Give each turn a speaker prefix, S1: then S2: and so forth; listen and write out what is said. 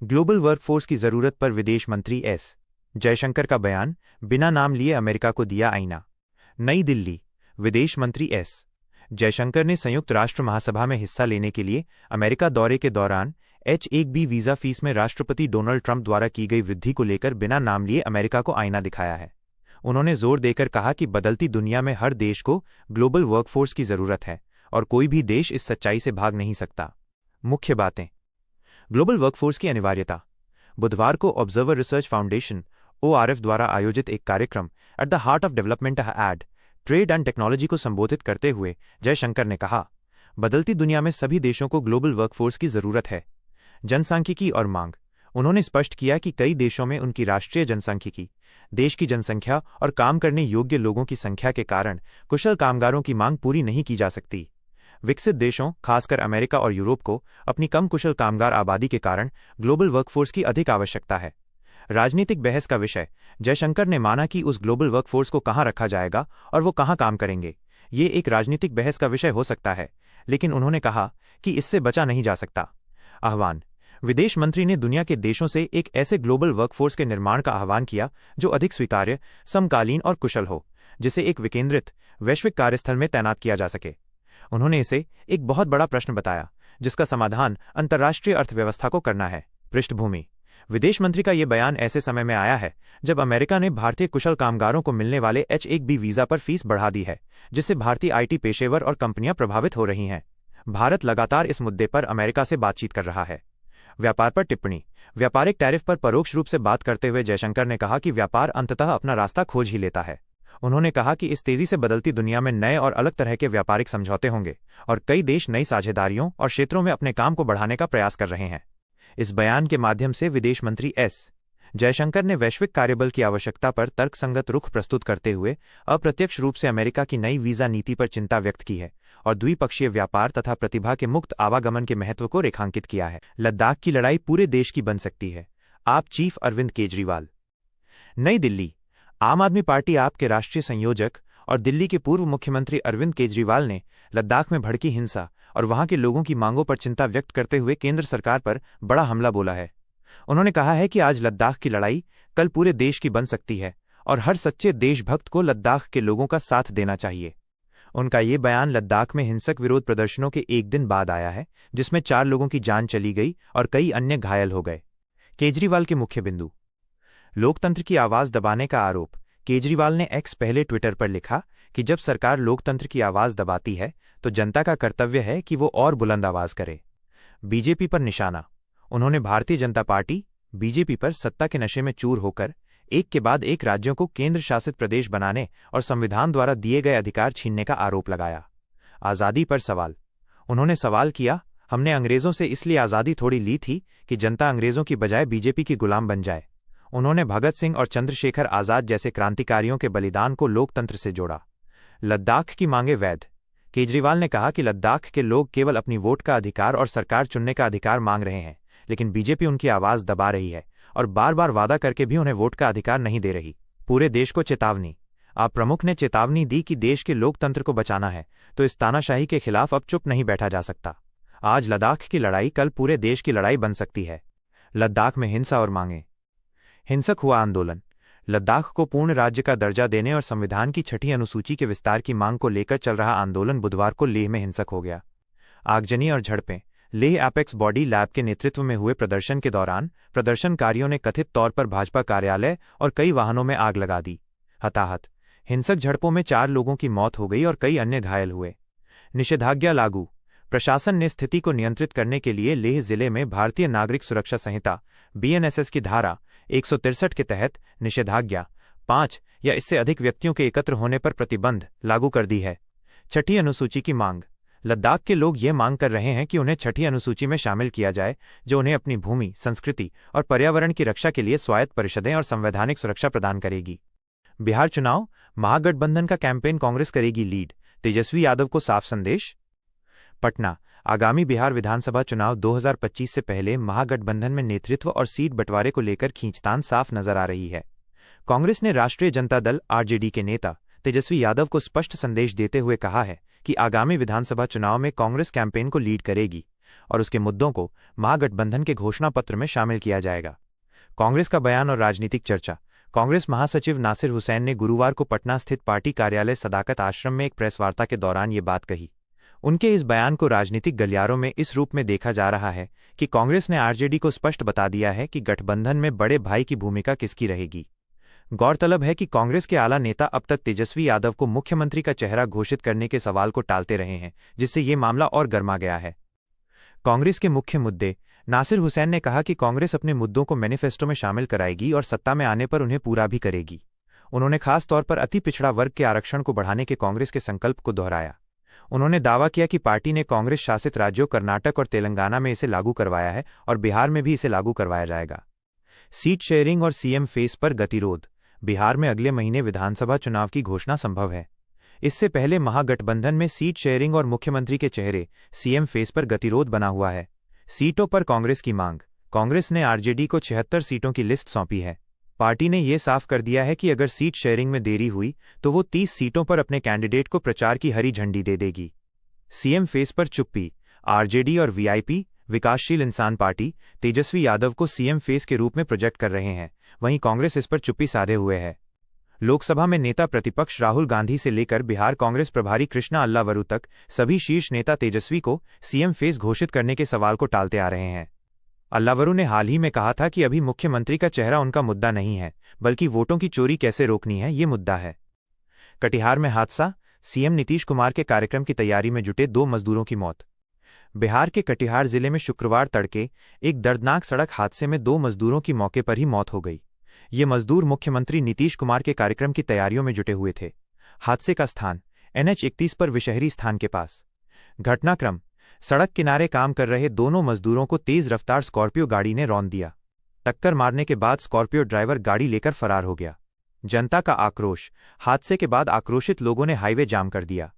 S1: Global workforce की जरूरत पर विदेश मंत्री एस जयशंकर का बयान, बिना नाम लिए अमेरिका को दिया आईना। नई दिल्ली। विदेश मंत्री एस जयशंकर ने संयुक्त राष्ट्र महासभा में हिस्सा लेने के लिए अमेरिका दौरे के दौरान H-1B वीजा फीस में राष्ट्रपति डोनाल्ड ट्रंप द्वारा की गई वृद्धि को लेकर बिना नाम लिए अमेरिका को आईना दिखाया है। उन्होंने जोर देकर कहा कि बदलती दुनिया में हर देश को ग्लोबल वर्कफोर्स की जरूरत है और कोई भी देश इस सच्चाई से भाग नहीं सकता। मुख्य बातें। ग्लोबल वर्कफोर्स की अनिवार्यता। बुधवार को ऑब्जर्वर रिसर्च फाउंडेशन ORF द्वारा आयोजित एक कार्यक्रम at the heart of development aid trade and technology को संबोधित करते हुए जयशंकर ने कहा, बदलती दुनिया में सभी देशों को ग्लोबल वर्कफोर्स की जरूरत है। जनसांख्यिकी और मांग। उन्होंने स्पष्ट किया कि कई देशों में उनकी राष्ट्रीय जनसांख्यिकी, देश की जनसंख्या और काम करने योग्य लोगों की संख्या के कारण कुशल कामगारों की मांग पूरी नहीं की जा सकती। विकसित देशों, खासकर अमेरिका और यूरोप को अपनी कम कुशल कामगार आबादी के कारण ग्लोबल वर्कफोर्स की अधिक आवश्यकता है। राजनीतिक बहस का विषय। जयशंकर ने माना कि उस ग्लोबल वर्कफोर्स को कहां रखा जाएगा और वो कहां काम करेंगे, ये एक राजनीतिक बहस का विषय हो सकता है, लेकिन उन्होंने कहा कि इससे बचा नहीं जा सकता। आह्वान। विदेश मंत्री ने दुनिया के देशों से एक ऐसे ग्लोबल वर्कफोर्स के निर्माण का आह्वान किया जो अधिक स्वीकार्य, समकालीन और कुशल हो, जिसे एक विकेंद्रित वैश्विक कार्यस्थल में तैनात किया जा सके। उन्होंने इसे एक बहुत बड़ा प्रश्न बताया जिसका समाधान अंतर्राष्ट्रीय अर्थव्यवस्था को करना है। पृष्ठभूमि। विदेश मंत्री का यह बयान ऐसे समय में आया है जब अमेरिका ने भारतीय कुशल कामगारों को मिलने वाले H-1B वीजा पर फीस बढ़ा दी है, जिससे भारतीय IT पेशेवर और कंपनियां प्रभावित हो रही हैं। भारत लगातार इस मुद्दे पर अमेरिका से बातचीत कर रहा है। व्यापार पर टिप्पणी। व्यापारिक टैरिफ पर परोक्ष रूप से बात करते हुए जयशंकर ने कहा कि व्यापार अंततः अपना रास्ता खोज ही लेता है। उन्होंने कहा कि इस तेजी से बदलती दुनिया में नए और अलग तरह के व्यापारिक समझौते होंगे और कई देश नई साझेदारियों और क्षेत्रों में अपने काम को बढ़ाने का प्रयास कर रहे हैं। इस बयान के माध्यम से विदेश मंत्री एस जयशंकर ने वैश्विक कार्यबल की आवश्यकता पर तर्कसंगत रुख प्रस्तुत करते हुए अप्रत्यक्ष रूप से अमेरिका की नई वीजा नीति पर चिंता व्यक्त की है और द्विपक्षीय व्यापार तथा प्रतिभा के मुक्त आवागमन के महत्व को रेखांकित किया है। लद्दाख की लड़ाई पूरे देश की बन सकती है। आप चीफ अरविंद केजरीवाल। नई दिल्ली। आम आदमी पार्टी आप के राष्ट्रीय संयोजक और दिल्ली के पूर्व मुख्यमंत्री अरविंद केजरीवाल ने लद्दाख में भड़की हिंसा और वहां के लोगों की मांगों पर चिंता व्यक्त करते हुए केंद्र सरकार पर बड़ा हमला बोला है। उन्होंने कहा है कि आज लद्दाख की लड़ाई कल पूरे देश की बन सकती है और हर सच्चे देशभक्त को लद्दाख के लोगों का साथ देना चाहिए। उनका ये बयान लद्दाख में हिंसक विरोध प्रदर्शनों के एक दिन बाद आया है, जिसमें 4 लोगों की जान चली गई और कई अन्य घायल हो गए। केजरीवाल के मुख्य बिंदु। लोकतंत्र की आवाज दबाने का आरोप। केजरीवाल ने एक्स पहले ट्विटर पर लिखा कि जब सरकार लोकतंत्र की आवाज दबाती है तो जनता का कर्तव्य है कि वो और बुलंद आवाज करे। बीजेपी पर निशाना। उन्होंने भारतीय जनता पार्टी बीजेपी पर सत्ता के नशे में चूर होकर एक के बाद एक राज्यों को केंद्र शासित प्रदेश बनाने और संविधान द्वारा दिए गए अधिकार छीनने का आरोप लगाया। आज़ादी पर सवाल। उन्होंने सवाल किया, हमने अंग्रेजों से इसलिए आज़ादी थोड़ी ली थी कि जनता अंग्रेजों की बजाय बीजेपी की गुलाम बन जाए। उन्होंने भगत सिंह और चंद्रशेखर आजाद जैसे क्रांतिकारियों के बलिदान को लोकतंत्र से जोड़ा। लद्दाख की मांगे वैध। केजरीवाल ने कहा कि लद्दाख के लोग केवल अपनी वोट का अधिकार और सरकार चुनने का अधिकार मांग रहे हैं, लेकिन बीजेपी उनकी आवाज दबा रही है और बार बार वादा करके भी उन्हें वोट का अधिकार नहीं दे रही। पूरे देश को चेतावनी। आप प्रमुख ने चेतावनी दी कि देश के लोकतंत्र को बचाना है तो इस तानाशाही के खिलाफ अब चुप नहीं बैठा जा सकता। आज लद्दाख की लड़ाई कल पूरे देश की लड़ाई बन सकती है। लद्दाख में हिंसा और मांगे। हिंसक हुआ आंदोलन। लद्दाख को पूर्ण राज्य का दर्जा देने और संविधान की 6ठी अनुसूची के विस्तार की मांग को लेकर चल रहा आंदोलन बुधवार को लेह में हिंसक हो गया। आगजनी और झड़पें। लेह एपेक्स बॉडी लैब के नेतृत्व में हुए प्रदर्शन के दौरान प्रदर्शनकारियों ने कथित तौर पर भाजपा कार्यालय और कई वाहनों में आग लगा दी। हताहत। हिंसक झड़पों में 4 लोगों की मौत हो गई और कई अन्य घायल हुए। निषेधाज्ञा लागू। प्रशासन ने स्थिति को नियंत्रित करने के लिए लेह जिले में भारतीय नागरिक सुरक्षा संहिता BNSS की धारा 163 के तहत निषेधाज्ञा 5 या इससे अधिक व्यक्तियों के एकत्र होने पर प्रतिबंध लागू कर दी है। 6ठी अनुसूची की मांग। लद्दाख के लोग ये मांग कर रहे हैं कि उन्हें 6ठी अनुसूची में शामिल किया जाए, जो उन्हें अपनी भूमि, संस्कृति और पर्यावरण की रक्षा के लिए स्वायत्त परिषदें और संवैधानिक सुरक्षा प्रदान करेगी। बिहार चुनाव। महागठबंधन का कैंपेन कांग्रेस करेगी लीड, तेजस्वी यादव को साफ संदेश। पटना। आगामी बिहार विधानसभा चुनाव 2025 से पहले महागठबंधन में नेतृत्व और सीट बंटवारे को लेकर खींचतान साफ नजर आ रही है। कांग्रेस ने राष्ट्रीय जनता दल RJD के नेता तेजस्वी यादव को स्पष्ट संदेश देते हुए कहा है कि आगामी विधानसभा चुनाव में कांग्रेस कैंपेन को लीड करेगी और उसके मुद्दों को महागठबंधन के घोषणा पत्र में शामिल किया जाएगा। कांग्रेस का बयान और राजनीतिक चर्चा। कांग्रेस महासचिव नासिर हुसैन ने गुरुवार को पटना स्थित पार्टी कार्यालय सदाकत आश्रम में एक प्रेस वार्ता के दौरान ये बात कही। उनके इस बयान को राजनीतिक गलियारों में इस रूप में देखा जा रहा है कि कांग्रेस ने आरजेडी को स्पष्ट बता दिया है कि गठबंधन में बड़े भाई की भूमिका किसकी रहेगी। गौरतलब है कि कांग्रेस के आला नेता अब तक तेजस्वी यादव को मुख्यमंत्री का चेहरा घोषित करने के सवाल को टालते रहे हैं, जिससे ये मामला और गर्मा गया है। कांग्रेस के मुख्य मुद्दे। नासिर हुसैन ने कहा कि कांग्रेस अपने मुद्दों को मैनिफेस्टो में शामिल कराएगी और सत्ता में आने पर उन्हें पूरा भी करेगी। उन्होंने खास तौर पर अति पिछड़ा वर्ग के आरक्षण को बढ़ाने के कांग्रेस के संकल्प को दोहराया। उन्होंने दावा किया कि पार्टी ने कांग्रेस शासित राज्यों कर्नाटक और तेलंगाना में इसे लागू करवाया है और बिहार में भी इसे लागू करवाया जाएगा। सीट शेयरिंग और सीएम फेस पर गतिरोध। बिहार में अगले महीने विधानसभा चुनाव की घोषणा संभव है। इससे पहले महागठबंधन में सीट शेयरिंग और मुख्यमंत्री के चेहरे सीएम फेस पर गतिरोध बना हुआ है। सीटों पर कांग्रेस की मांग। कांग्रेस ने आरजेडी को 76 सीटों की लिस्ट सौंपी है। पार्टी ने यह साफ कर दिया है कि अगर सीट शेयरिंग में देरी हुई तो वो 30 सीटों पर अपने कैंडिडेट को प्रचार की हरी झंडी दे देगी। सीएम फेस पर चुप्पी। आरजेडी और वीआईपी विकासशील इंसान पार्टी तेजस्वी यादव को सीएम फेस के रूप में प्रोजेक्ट कर रहे हैं, वहीं कांग्रेस इस पर चुप्पी साधे हुए है। लोकसभा में नेता प्रतिपक्ष राहुल गांधी से लेकर बिहार कांग्रेस प्रभारी कृष्णा अल्लावरू तक सभी शीर्ष नेता तेजस्वी को सीएम फेस घोषित करने के सवाल को टालते आ रहे हैं। अल्लावरू ने हाल ही में कहा था कि अभी मुख्यमंत्री का चेहरा उनका मुद्दा नहीं है, बल्कि वोटों की चोरी कैसे रोकनी है ये मुद्दा है। कटिहार में हादसा। सीएम नीतीश कुमार के कार्यक्रम की तैयारी में जुटे 2 मजदूरों की मौत। बिहार के कटिहार जिले में शुक्रवार तड़के एक दर्दनाक सड़क हादसे में 2 मजदूरों की मौके पर ही मौत हो गई। ये मजदूर मुख्यमंत्री नीतीश कुमार के कार्यक्रम की तैयारियों में जुटे हुए थे। हादसे का स्थान NH 31 पर विषहरी स्थान के पास। घटनाक्रम। सड़क किनारे काम कर रहे दोनों मजदूरों को तेज रफ्तार स्कॉर्पियो गाड़ी ने रौंद दिया। टक्कर मारने के बाद स्कॉर्पियो ड्राइवर गाड़ी लेकर फरार हो गया। जनता का आक्रोश। हादसे के बाद आक्रोशित लोगों ने हाईवे जाम कर दिया।